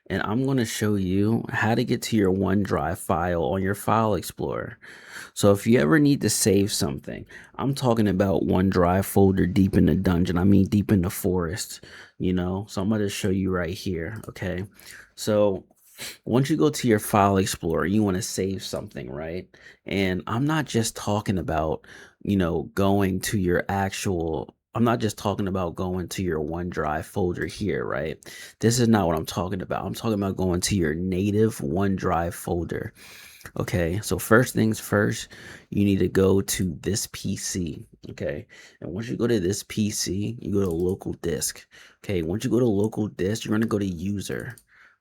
and I'm going to show you how to get to your OneDrive file on your File Explorer. So if you ever need to save something, I'm talking about OneDrive folder deep in the dungeon. I mean deep in the forest, So I'm going to show you right here, okay? So once you go to your File Explorer, you want to save something, right? And I'm not just talking about, going to your actual I'm not just talking about going to your OneDrive folder here, right? This is not what I'm talking about. I'm talking about going to your native OneDrive folder. Okay, so first things first, you need to go to this PC. Okay, and once you go to this PC, you go to local disk. Okay, once you go to local disk, you're going to go to user.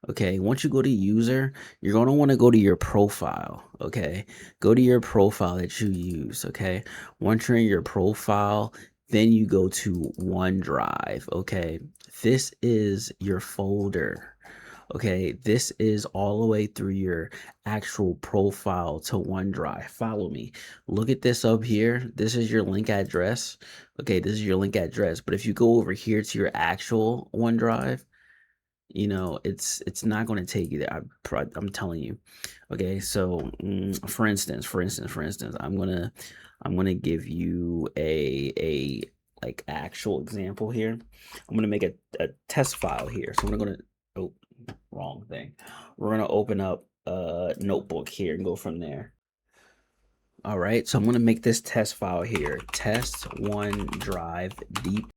Okay, once you go to user, you're going to want to go to your profile. Okay, go to your profile that you use. Okay, once you're in your profile, then you go to OneDrive. Okay, this is your folder. Okay, this is all the way through your actual profile to OneDrive. Follow me. Look at this up here. This is your link address. Okay, this is your link address. But if you go over here to your actual OneDrive, it's not going to take you there. I'm telling you. Okay, so for instance, I'm gonna give you a like actual example here. I'm gonna make a test file here. So I'm gonna oh, wrong thing. We're gonna open up a notebook here and go from there. All right, so I'm gonna make this test file here. Test OneDrive deep